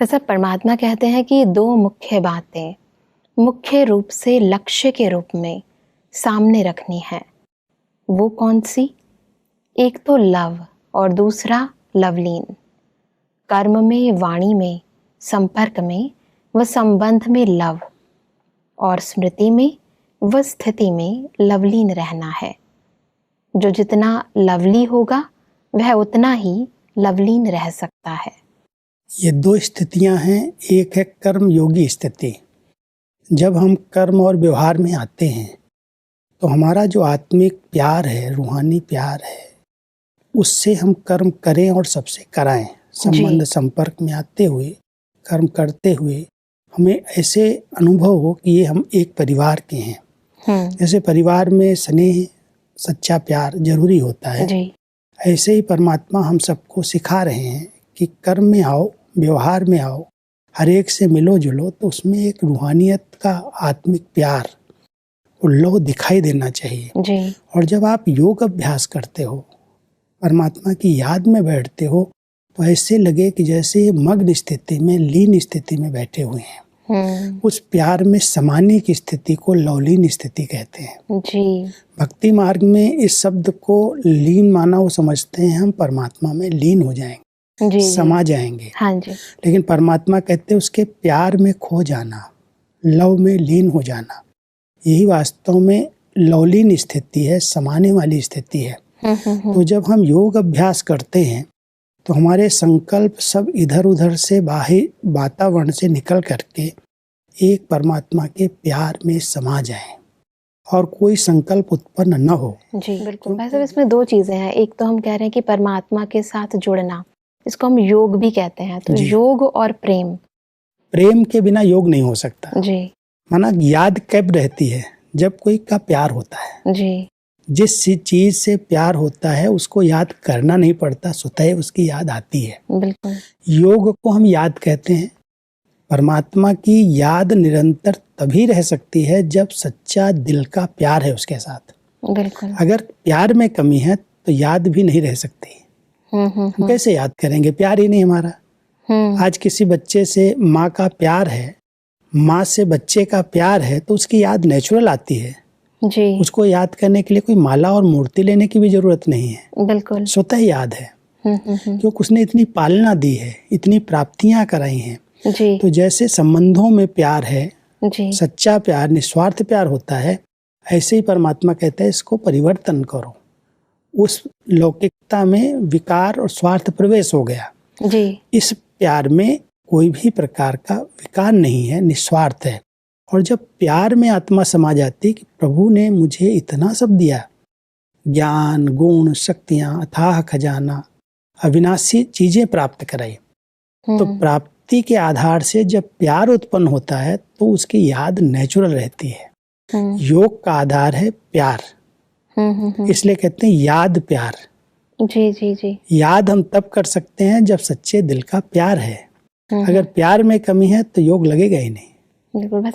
Doctor साहब, परमात्मा कहते हैं कि दो मुख्य बातें मुख्य रूप से लक्ष्य के रूप में सामने रखनी है। वो कौन सी? एक तो लव और दूसरा लवलीन। कर्म में, वाणी में, संपर्क में व संबंध में लव, और स्मृति में व स्थिति में लवलीन रहना है। जो जितना लवली होगा वह उतना ही लवलीन रह सकता है। ये दो स्थितियां हैं। एक है कर्म योगी स्थिति। जब हम कर्म और व्यवहार में आते हैं तो हमारा जो आत्मिक प्यार है, रूहानी प्यार है, उससे हम कर्म करें और सबसे कराएं। संबंध संपर्क में आते हुए, कर्म करते हुए हमें ऐसे अनुभव हो कि ये हम एक परिवार के हैं। जैसे परिवार में स्नेह, सच्चा प्यार जरूरी होता है, ऐसे ही परमात्मा हम सबको सिखा रहे हैं कि कर्म में आओ, व्यवहार में आओ, हर एक से मिलो जुलो, तो उसमें एक रूहानियत का आत्मिक प्यार, उल्लाह दिखाई देना चाहिए जी। और जब आप योग अभ्यास करते हो, परमात्मा की याद में बैठते हो, तो ऐसे लगे कि जैसे मग्न स्थिति में, लीन स्थिति में बैठे हुए हैं। उस प्यार में समाने की स्थिति को लवलीन स्थिति कहते हैं जी। भक्ति मार्ग में इस शब्द को लीन माना वो समझते हैं हम परमात्मा में लीन हो जाएंगे, जी, समा जाएंगे। हाँ जी। लेकिन परमात्मा कहते हैं उसके प्यार में खो जाना, लव में लीन हो जाना, यही वास्तव में लवलीन स्थिति है, समाने वाली स्थिति है। तो जब हम योग अभ्यास करते हैं तो हमारे संकल्प सब इधर उधर से बाहर वातावरण से निकल करके एक परमात्मा के प्यार में समा जाएं और कोई संकल्प उत्पन्न न हो। जी बिल्कुल। वैसे इसमें दो चीजें हैं। एक तो हम कह रहे हैं कि परमात्मा के साथ जुड़ना, इसको हम योग भी कहते हैं। तो योग और प्रेम, प्रेम के बिना योग नहीं हो सकता जी। माना याद कब रहती है? जब कोई का प्यार होता है जी। जिस चीज से प्यार होता है उसको याद करना नहीं पड़ता, स्वतः उसकी याद आती है। बिल्कुल। योग को हम याद कहते हैं। परमात्मा की याद निरंतर तभी रह सकती है जब सच्चा दिल का प्यार है उसके साथ। बिल्कुल। अगर प्यार में कमी है तो याद भी नहीं रह सकती। हम कैसे याद करेंगे? प्यार ही नहीं हमारा। आज किसी बच्चे से माँ का प्यार है, माँ से बच्चे का प्यार है, तो उसकी याद नेचुरल आती है जी। उसको याद करने के लिए कोई माला और मूर्ति लेने की भी जरूरत नहीं है। बिल्कुल। स्वतः याद है क्योंकि उसने इतनी पालना दी है, इतनी प्राप्तियां कराई हैं। जी। तो जैसे संबंधों में प्यार है, जी। सच्चा प्यार, निस्वार्थ प्यार होता है, ऐसे ही परमात्मा कहता है इसको परिवर्तन करो। उस लौकिकता में विकार और स्वार्थ प्रवेश हो गया। जी। इस प्यार में कोई भी प्रकार का विकार नहीं है, निस्वार्थ है। और जब प्यार में आत्मा समा जाती कि प्रभु ने मुझे इतना सब दिया, ज्ञान, गुण, शक्तियां, अथाह खजाना, अविनाशी चीजें प्राप्त कराई, तो प्राप्ति के आधार से जब प्यार उत्पन्न होता है तो उसकी याद नेचुरल रहती है। योग का आधार है प्यार, इसलिए कहते हैं याद प्यार। जी जी जी। याद हम तब कर सकते हैं जब सच्चे दिल का प्यार है। अगर प्यार में कमी है तो योग लगेगा ही नहीं। बिल्कुल।